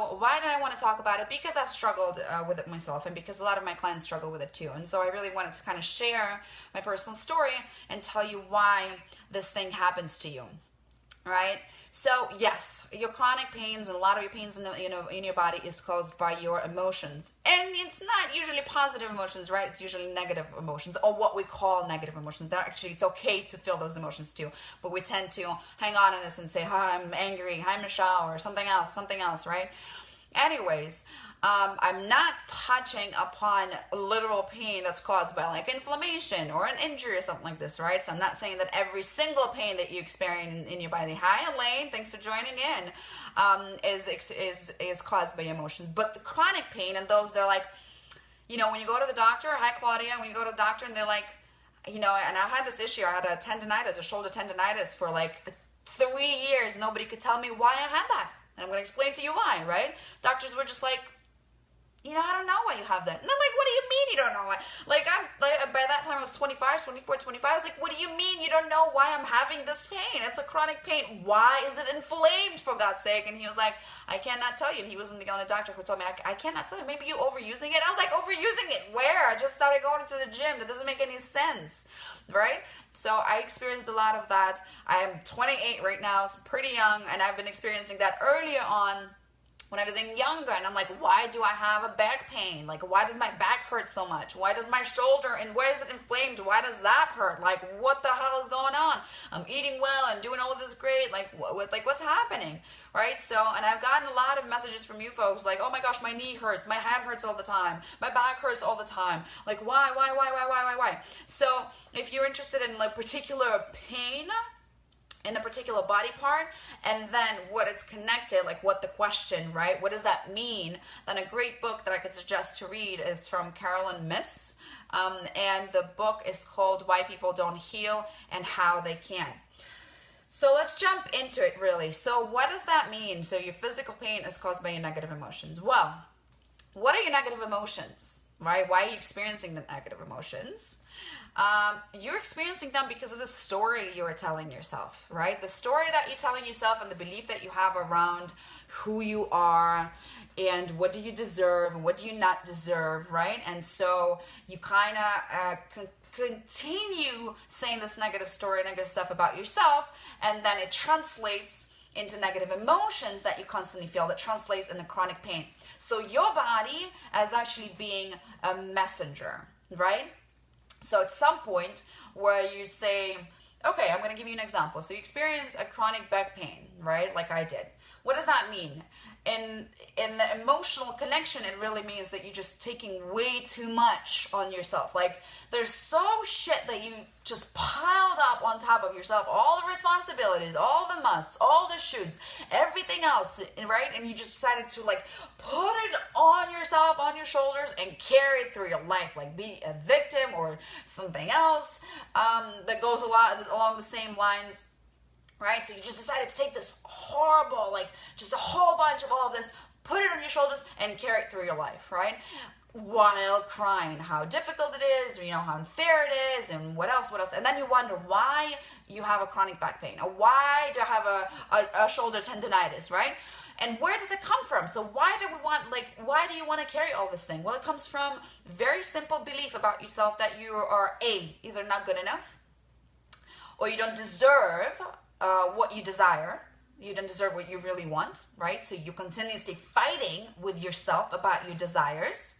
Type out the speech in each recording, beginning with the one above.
So why do I want to talk about it? Because I've struggled with it myself, and because a lot of my clients struggle with it too. And so I really wanted to kind of share my personal story and tell you why this thing happens to you, right? So yes, your chronic pains and a lot of your pains in your body is caused by your emotions, and it's not usually positive emotions, right? It's usually negative emotions, or what we call negative emotions. They're actually, it's okay to feel those emotions too, but we tend to hang on to this and say, "Hi, I'm angry. Hi, Michelle," or something else, right? Anyways, I'm not touching upon literal pain that's caused by like inflammation or an injury or something like this, right? So I'm not saying that every single pain that you experience in your body, hi Elaine, thanks for joining in, is caused by emotions. But the chronic pain and those, they're like, when you go to the doctor, hi Claudia, when you go to the doctor and they're like, and I've had this issue, I had a shoulder tendonitis for like 3 years. Nobody could tell me why I had that. And I'm going to explain to you why, right? Doctors were just like, I don't know why you have that. And I'm like, what do you mean you don't know why? By that time I was 25. I was like, what do you mean you don't know why I'm having this pain? It's a chronic pain. Why is it inflamed, for God's sake? And he was like, I cannot tell you. And he wasn't the only doctor who told me, I cannot tell you. Maybe you're overusing it. I was like, overusing it? Where? I just started going to the gym. That doesn't make any sense, right? So I experienced a lot of that. I am 28 right now, so pretty young, and I've been experiencing that earlier on when I was younger, and I'm like, why do I have a back pain? Like, why does my back hurt so much? Why does my shoulder, and where is it inflamed? Why does that hurt? Like, what the hell is going on? I'm eating well and doing all of this great. Like, what's happening, right? So, and I've gotten a lot of messages from you folks, like, oh my gosh, my knee hurts, my hand hurts all the time, my back hurts all the time. Like, why? So, if you're interested in like particular pain in a particular body part, and then what it's connected, like what the question, right? What does that mean? Then a great book that I could suggest to read is from Carolyn Miss, and the book is called Why People Don't Heal and How They Can. So let's jump into it really. So what does that mean? So your physical pain is caused by your negative emotions. Well, what are your negative emotions, right? Why are you experiencing the negative emotions? You're experiencing them because of the story you're telling yourself, right? The story that you're telling yourself and the belief that you have around who you are and what do you deserve and what do you not deserve, right? And so you kind of continue saying this negative story, negative stuff about yourself, and then it translates into negative emotions that you constantly feel, that translates into chronic pain. So your body is actually being a messenger, right? So at some point where you say, okay, I'm going to give you an example. So you experience a chronic back pain, right? Like I did. What does that mean? In the emotional connection, it really means that you're just taking way too much on yourself. Like there's so shit that you just piled up on top of yourself, all the responsibilities, all the musts, all the shoots, everything else, right? And you just decided to like put it on yourself, on your shoulders, and carry it through your life, like be a victim or something else that goes along the same lines. Right? So you just decided to take this horrible, like just a whole bunch of all of this, put it on your shoulders and carry it through your life, right? While crying how difficult it is, or, how unfair it is, and what else. And then you wonder why you have a chronic back pain, or why do I have a shoulder tendonitis, right? And where does it come from? So why do you want to carry all this thing? Well, it comes from very simple belief about yourself that you are either not good enough, or you don't deserve what you desire. You don't deserve what you really want, right? So you're continuously fighting with yourself about your desires.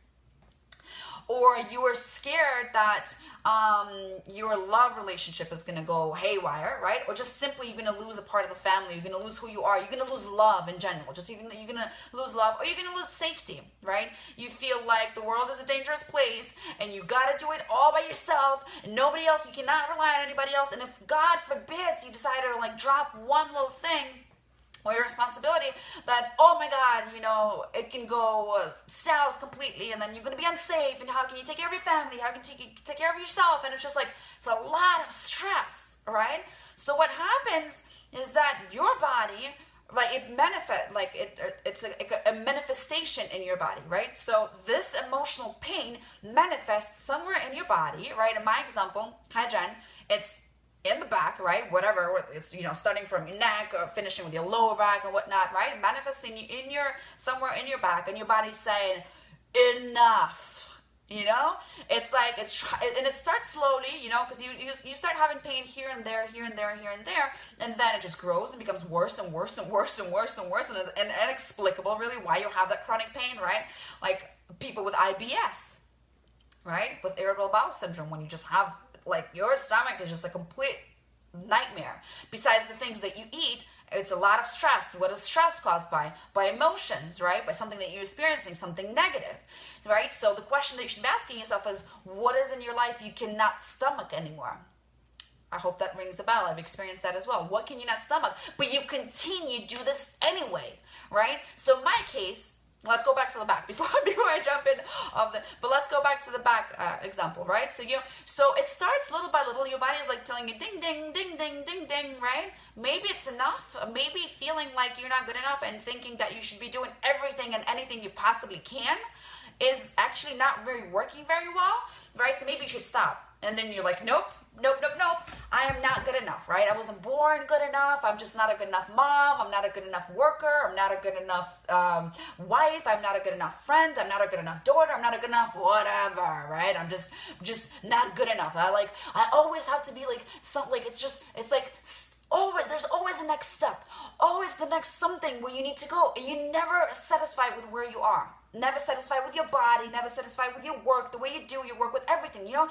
Or you are scared that your love relationship is going to go haywire, right? Or just simply you're going to lose a part of the family. You're going to lose who you are. You're going to lose love in general. You're going to lose love, or you're going to lose safety, right? You feel like the world is a dangerous place and you got to do it all by yourself and nobody else. You cannot rely on anybody else. And if God forbids you decide to like drop one little thing or your responsibility, that, oh my God, it can go south completely, and then you're going to be unsafe, and how can you take care of your family? How can you take care of yourself? And it's just like, it's a lot of stress, right? So what happens is that your body, like it manifests, like it's a manifestation in your body, right? So this emotional pain manifests somewhere in your body, right? In my example, hi Jen, it's in the back, right? Whatever, it's, starting from your neck or finishing with your lower back and whatnot, right? Manifesting in your, somewhere in your back, and your body's saying, enough. It's like, and it starts slowly, because you start having pain here and there, here and there, here and there, and then it just grows and becomes worse and worse and worse and worse and worse, and inexplicable, really, why you have that chronic pain, right? Like people with IBS, right? With irritable bowel syndrome, when you just have, like, your stomach is just a complete nightmare. Besides the things that you eat, it's a lot of stress. What is stress caused by? By emotions, right? By something that you're experiencing, something negative, right? So the question that you should be asking yourself is, what is in your life you cannot stomach anymore? I hope that rings a bell. I've experienced that as well. What can you not stomach? But you continue to do this anyway, right? So in my case, let's go back to the back before I jump in but let's go back to the back example, right? So it starts little by little. Your body is like telling you ding, ding, ding, ding, ding, ding, right? Maybe it's enough. Maybe feeling like you're not good enough and thinking that you should be doing everything and anything you possibly can is actually not working very well, right? So maybe you should stop. And then you're like, nope. I am not good enough, right? I wasn't born good enough. I'm just not a good enough mom. I'm not a good enough worker. I'm not a good enough wife. I'm not a good enough friend. I'm not a good enough daughter. I'm not a good enough whatever, right? I'm just not good enough. I always have to be like there's always a next step, always the next something where you need to go, and you're never satisfied with where you are. Never satisfied with your body, never satisfied with your work, the way you do your work, with everything, You're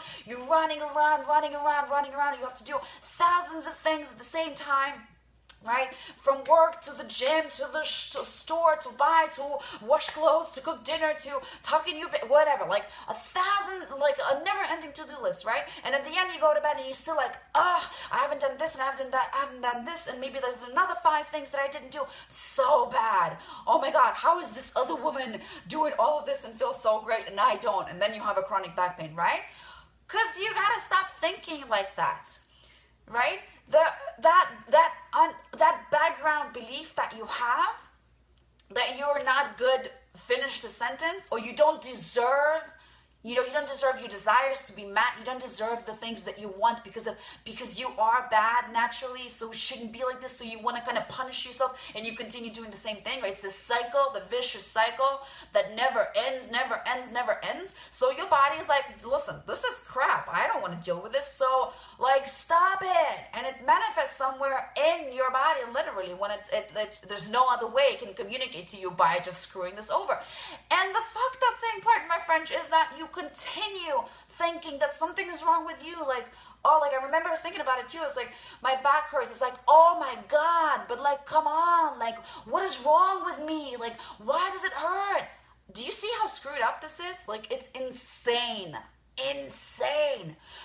running around, you have to do thousands of things at the same time, right? From work to the gym, to the store, to buy, to wash clothes, to cook dinner, to talking to you, whatever, like a never-ending to-do list, right? And at the end you go to bed and you're still like, I haven't done this and I haven't done that, I haven't done this, and maybe there's another 5 things that I didn't do. So bad. Oh my God, how is this other woman doing all of this and feels so great and I don't? And then you have a chronic back pain, right? Because you gotta stop thinking like that, right? That background belief that you have, that you're not good, finish the sentence, or you don't deserve, you don't deserve your desires to be met. You don't deserve the things that you want because you are bad naturally, so it shouldn't be like this. So you want to kind of punish yourself and you continue doing the same thing, right? It's this cycle, the vicious cycle that never ends, never ends, never ends. So your body is like, listen, this is crap. I don't want to deal with this. So stop it. And it manifests somewhere in your body, literally, when there's no other way it can communicate to you by just screwing this over. And the fucked up thing part, my French, is that you continue thinking that something is wrong with you. I remember I was thinking about it too. It's like, my back hurts. It's like, oh my God, but come on, what is wrong with me? Why does it hurt? Do you see how screwed up this is? It's insane.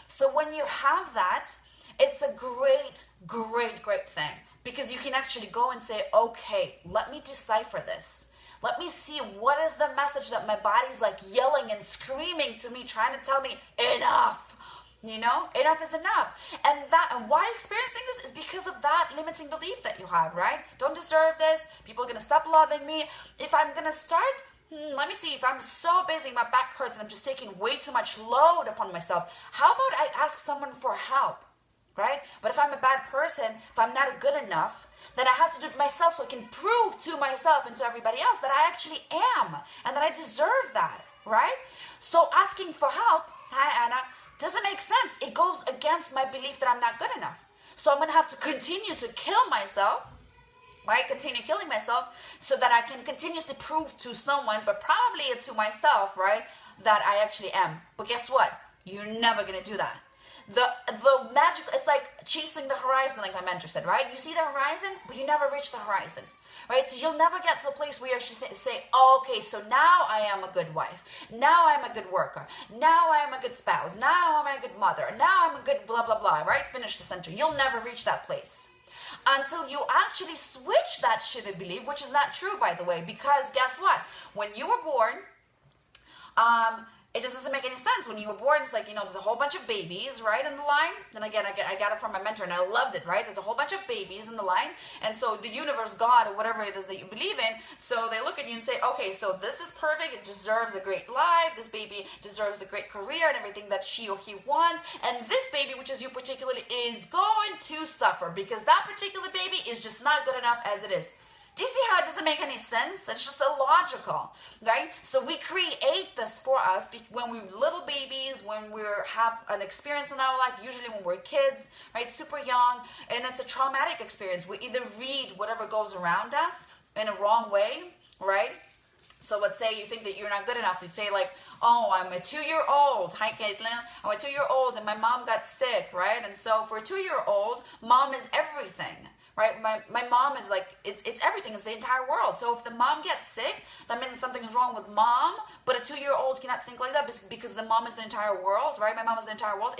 So when you have that, it's a great, great, great thing, because you can actually go and say, okay, let me decipher this. Let me see what is the message that my body's yelling and screaming to me, trying to tell me enough. Enough is enough. And why experiencing this is because of that limiting belief that you have, right? Don't deserve this. People are going to stop loving me. If I'm going to start, let me see, if I'm so busy, my back hurts, and I'm just taking way too much load upon myself, how about I ask someone for help, right? But if I'm a bad person, if I'm not good enough, then I have to do it myself so I can prove to myself and to everybody else that I actually am and that I deserve that, right? So asking for help, hi Anna, doesn't make sense. It goes against my belief that I'm not good enough. So I'm going to have to continue to kill myself, right? Continue killing myself so that I can continuously prove to someone, but probably to myself, right, that I actually am. But guess what? You're never going to do that. The magic, it's like chasing the horizon, like my mentor said, right? You see the horizon, but you never reach the horizon, right? So you'll never get to a place where you actually say, oh, okay, so now I am a good wife. Now I'm a good worker. Now I am a good spouse. Now I'm a good mother. Now I'm a good blah, blah, blah, right? Finish the sentence. You'll never reach that place until you actually switch that shitty belief, which is not true, by the way, because guess what? When you were born, it just doesn't make any sense. When you were born, it's like, there's a whole bunch of babies, right, in the line. And again, I got it from my mentor, and I loved it, right? There's a whole bunch of babies in the line. And so the universe, God, or whatever it is that you believe in, so they look at you and say, okay, so this is perfect. It deserves a great life. This baby deserves a great career and everything that she or he wants. And this baby, which is you particularly, is going to suffer because that particular baby is just not good enough as it is. Do you see how it doesn't make any sense? It's just illogical, right? So we create this for us when we're little babies, when we have an experience in our life, usually when we're kids, right, super young, and it's a traumatic experience. We either read whatever goes around us in a wrong way, right? So let's say you think that you're not good enough. You'd say like, oh, I'm a 2-year-old. Hi, Caitlin. I'm a 2-year-old and my mom got sick, right? And so for a 2-year-old, mom is everything. Right, my mom is like, it's everything, it's the entire world. So if the mom gets sick, that means something's wrong with mom. But a 2-year-old cannot think like that because the mom is the entire world, right? My mom is the entire world.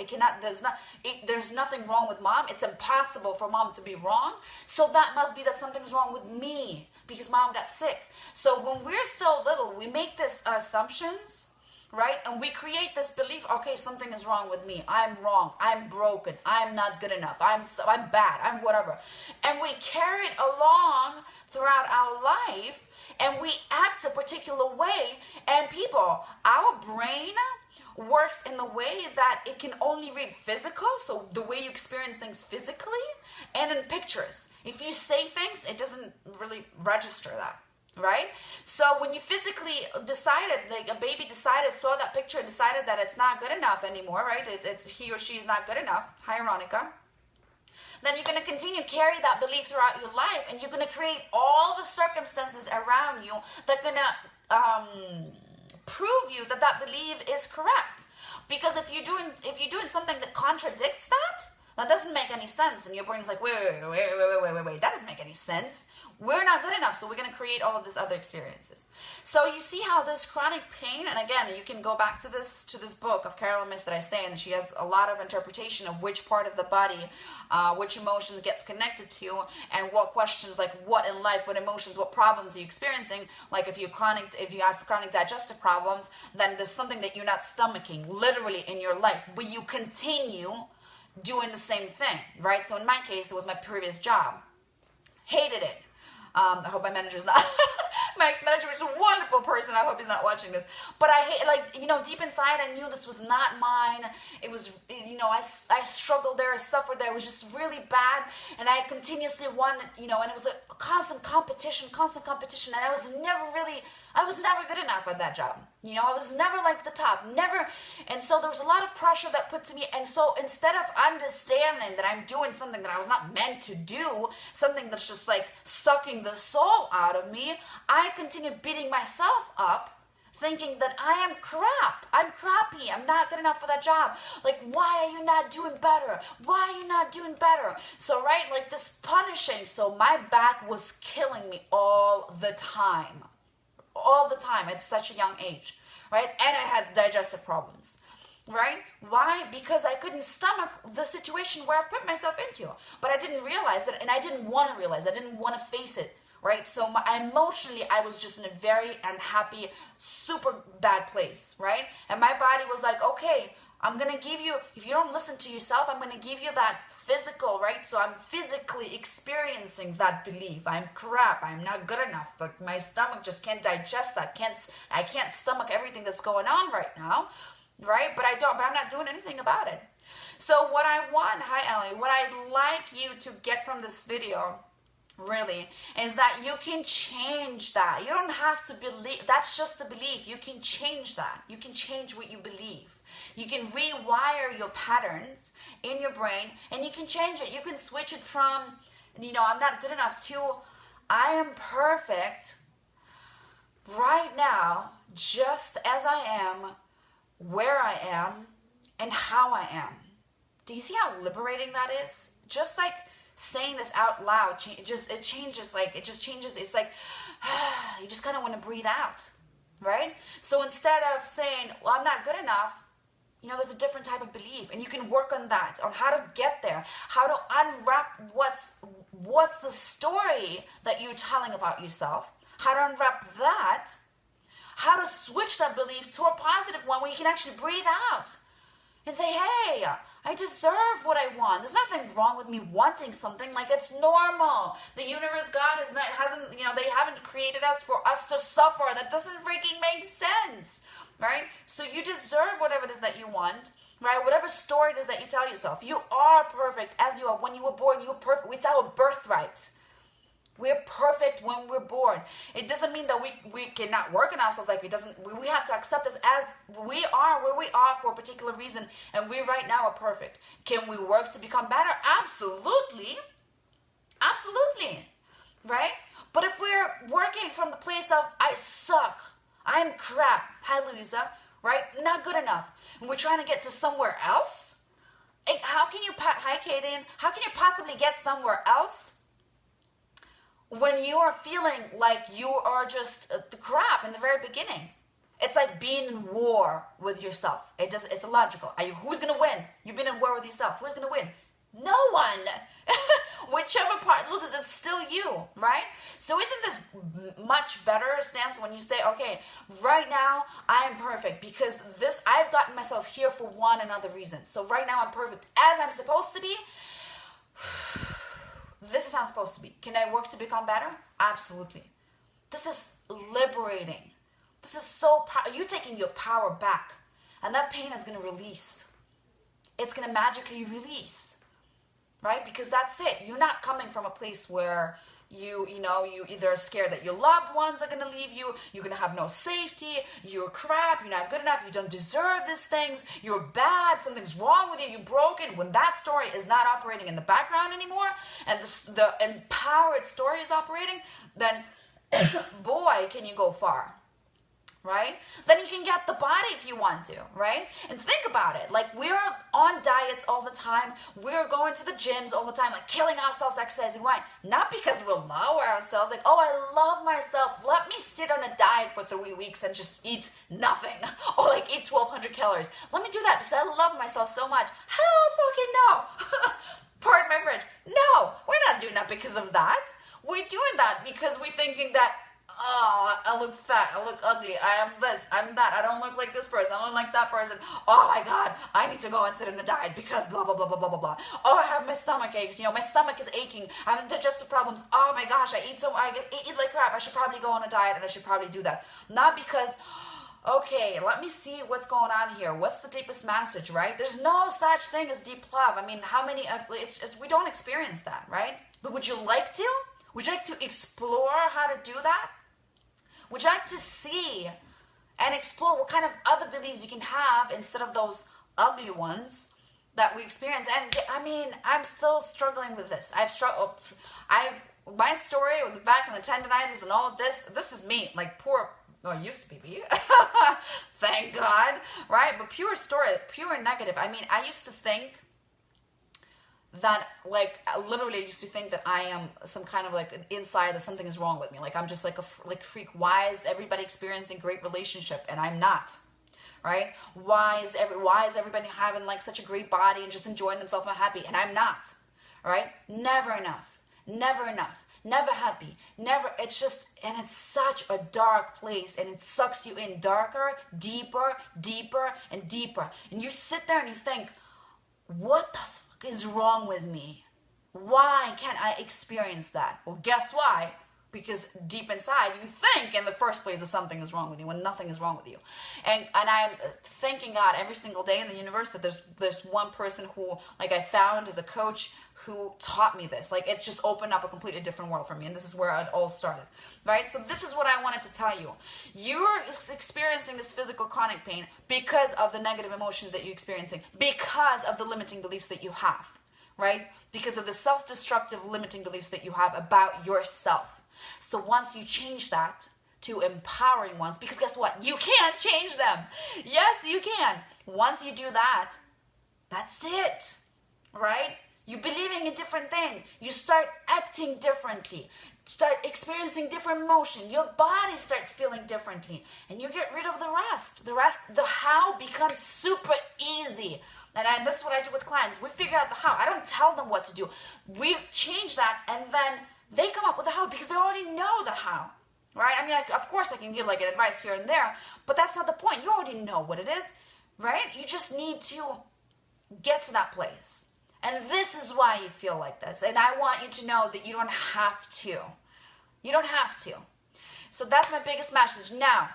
There's nothing wrong with mom. It's impossible for mom to be wrong. So that must be that something's wrong with me because mom got sick. So when we're so little, we make these assumptions, right? And we create this belief, okay, something is wrong with me. I'm wrong. I'm broken. I'm not good enough. I'm bad. I'm whatever. And we carry it along throughout our life, and we act a particular way. And people, our brain works in the way that it can only read physical, so the way you experience things physically, and in pictures. If you say things, it doesn't really register that. Right? So when you physically decided, like a baby saw that picture, decided that it's not good enough anymore, right? It's he or she is not good enough. Hi, Veronica. Then you're going to continue to carry that belief throughout your life, and you're going to create all the circumstances around you that are going to prove you that belief is correct. Because if you're doing something that contradicts that doesn't make any sense, and your brain is like, wait, that doesn't make any sense. We're not good enough, so we're going to create all of these other experiences. So you see how this chronic pain, and again, you can go back to this book of Carolyn Myss that I say, and she has a lot of interpretation of which part of the body, which emotion gets connected to, and what questions, like what in life, what emotions, what problems are you experiencing. Like if you have chronic digestive problems, then there's something that you're not stomaching, literally in your life, but you continue doing the same thing, right? So in my case, it was my previous job. Hated it. I hope my manager's not, my ex-manager is a wonderful person. I hope he's not watching this. But I hate, deep inside, I knew this was not mine. It was, I struggled there, I suffered there. It was just really bad. And I continuously wanted, and it was a constant competition. And I was never good enough at that job. I was never like the top, never. And so there was a lot of pressure that put to me. And so instead of understanding that I'm doing something that I was not meant to do, something that's just like sucking the soul out of me, I continued beating myself up, thinking that I am crap. I'm crappy. I'm not good enough for that job. Like, why are you not doing better? Why are you not doing better? So, right, like this punishing. So my back was killing me all the time at such a young age, right? And I had digestive problems, right? Why? Because I couldn't stomach the situation where I put myself into. But I didn't realize that, and I didn't want to realize. I didn't want to face it, right? So emotionally, I was just in a very unhappy, super bad place, right? And my body was like, okay, I'm going to give you, if you don't listen to yourself, I'm going to give you that physical, right? So I'm physically experiencing that belief. I'm crap. I'm not good enough. But my stomach just can't digest that. I can't stomach everything that's going on right now, right? But I'm not doing anything about it. So what I want, hi Ellie, what I'd like you to get from this video really is that you can change that. You don't have to believe, that's just the belief. You can change that. You can change what you believe. You can rewire your patterns in your brain, and you can change it. You can switch it from, I'm not good enough to, I am perfect right now, just as I am, where I am, and how I am. Do you see how liberating that is? Just like saying this out loud, it just changes. It's like, you just kind of want to breathe out, right? So instead of saying, well, I'm not good enough, there's a different type of belief, and you can work on that, on how to get there, how to unwrap what's the story that you're telling about yourself, how to unwrap that, how to switch that belief to a positive one where you can actually breathe out and say, hey, I deserve what I want. There's nothing wrong with me wanting something. Like, it's normal. The universe, God they haven't created us for us to suffer. That doesn't freaking make sense, right? So you deserve whatever it is that you want, right? Whatever story it is that you tell yourself. You are perfect as you are. When you were born, you were perfect. It's our birthright. We're perfect when we're born. It doesn't mean that we cannot work on ourselves. Like, we have to accept us as we are, where we are for a particular reason, and we right now are perfect. Can we work to become better? Absolutely. Absolutely. Right? But if we're working from the place of, I suck, I'm crap, hi Louisa, right? Not good enough, and we're trying to get to somewhere else, how can you, hi Kaden, how can you possibly get somewhere else when you are feeling like you are just the crap in the very beginning? It's like being in war with yourself. It's illogical. Who's going to win? You've been in war with yourself. Who's going to win? No one. Whichever part loses, it's still you, right? So isn't this much better stance when you say, okay, right now I am perfect because I've gotten myself here for one another reason. So right now I'm perfect as I'm supposed to be. This is how I'm supposed to be. Can I work to become better? Absolutely. This is liberating. This is so you're taking your power back, and that pain is going to release. It's going to magically release, right? Because that's it. You're not coming from a place where you either are scared that your loved ones are going to leave you, you're going to have no safety, you're crap, you're not good enough, you don't deserve these things, you're bad, something's wrong with you, you're broken. When that story is not operating in the background anymore, and the empowered story is operating, then boy, can you go far. Right? Then you can get the body if you want to, right? And think about it. Like, we're on diets all the time. We're going to the gyms all the time, like killing ourselves, exercising. Why? Not because we love ourselves. Like, oh, I love myself. Let me sit on a diet for 3 weeks and just eat nothing. Or like eat 1,200 calories. Let me do that because I love myself so much. Hell fucking no. Pardon my French. No, we're not doing that because of that. We're doing that because we're thinking that, oh, I look fat, I look ugly, I am this, I'm that, I don't look like this person, I don't look like that person. Oh my God, I need to go and sit in a diet because blah, blah, blah, blah, blah, blah, blah. Oh, I have my stomach aches, my stomach is aching, I have digestive problems. Oh my gosh, I eat like crap, I should probably go on a diet and I should probably do that. Not because, okay, let me see what's going on here. What's the deepest message, right? There's no such thing as deep love. I mean, how many, we don't experience that, right? But would you like to? Would you like to explore how to do that? Would you like to see and explore what kind of other beliefs you can have instead of those ugly ones that we experience? And I mean, I'm still struggling with this. My story with the back and the tendonitis and all of this is me. Like, it used to be me. Thank God, right? But pure story, pure negative. I mean, I used to think that, like, literally I used to think that I am some kind of like an inside, that something is wrong with me. Like, I'm just like a freak. Why is everybody experiencing great relationship and I'm not, right? Why is everybody having like such a great body and just enjoying themselves and happy and I'm not, right? Never enough, never happy, never. It's just, and it's such a dark place and it sucks you in darker, deeper, and deeper. And you sit there and you think, what the fuck is wrong with me? Why can't I experience that? Well, guess why? Because deep inside you think in the first place that something is wrong with you when nothing is wrong with you. And I'm thanking God every single day in the universe that there's one person who, like, I found as a coach who taught me this. Like, it's just opened up a completely different world for me, and this is where it all started, right? So this is what I wanted to tell you. You're experiencing this physical chronic pain because of the negative emotions that you're experiencing, because of the limiting beliefs that you have, right? Because of the self-destructive limiting beliefs that you have about yourself. So once you change that to empowering ones, because guess what? You can't change them. Yes, you can. Once you do that, that's it, right? You're believing a different thing. You start acting differently. Start experiencing different emotion. Your body starts feeling differently. And you get rid of the rest. The how becomes super easy. And this is what I do with clients. We figure out the how. I don't tell them what to do. We change that and then they come up with the how because they already know the how. right? I mean, like, of course I can give like an advice here and there, but that's not the point. You already know what it is, right? You just need to get to that place. And this is why you feel like this. And I want you to know that you don't have to. You don't have to. So that's my biggest message. Now,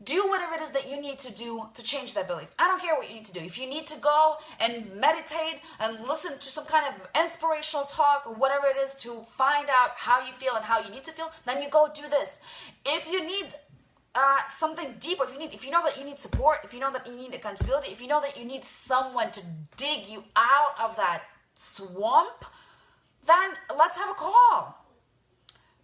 do whatever it is that you need to do to change that belief. I don't care what you need to do. If you need to go and meditate and listen to some kind of inspirational talk or whatever it is to find out how you feel and how you need to feel, then you go do this. If you need something deeper, if you know that you need support, if you know that you need accountability, if you know that you need someone to dig you out of that swamp, then let's have a call.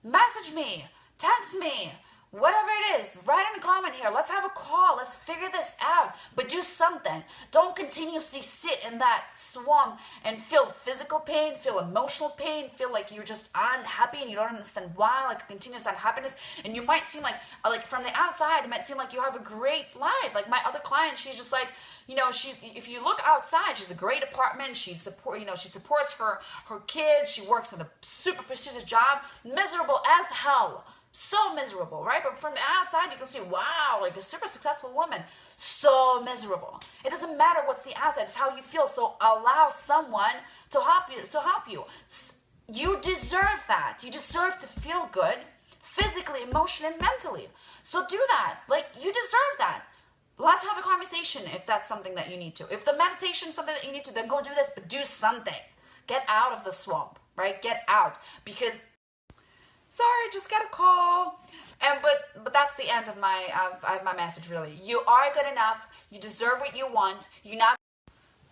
Message me, text me, whatever it is, write in a comment here. Let's have a call. Let's figure this out. But do something. Don't continuously sit in that swamp and feel physical pain, feel emotional pain, feel like you're just unhappy and you don't understand why, like a continuous unhappiness. And you might seem like from the outside, it might seem like you have a great life. Like my other client, she's just like, you know, if you look outside, she's a great apartment. She supports her kids. She works in a super prestigious job. Miserable as hell. So miserable, right? But from the outside, you can see, wow, like a super successful woman. So miserable. It doesn't matter what's the outside, it's how you feel. So allow someone to help you. You deserve that. You deserve to feel good physically, emotionally, and mentally. So do that. Like, you deserve that. Let's have a conversation if that's something that you need to. If the meditation is something that you need to, then go do this, but do something. Get out of the swamp, right? Get out. Because sorry, just got a call. But that's the end of my message, really. You are good enough. You deserve what you want.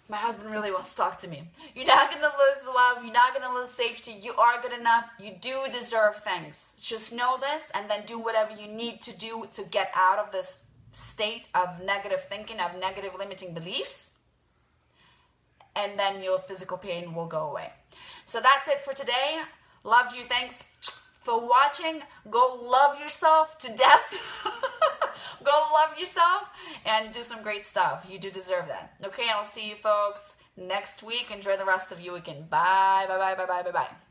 My husband really wants to talk to me. You're not going to lose love. You're not going to lose safety. You are good enough. You do deserve things. Just know this and then do whatever you need to do to get out of this state of negative thinking, of negative limiting beliefs. And then your physical pain will go away. So that's it for today. Loved you. Thanks for watching. Go love yourself to death. Go love yourself and do some great stuff. You do deserve that. Okay, I'll see you folks next week. Enjoy the rest of your weekend. Bye, bye, bye, bye, bye, bye, bye.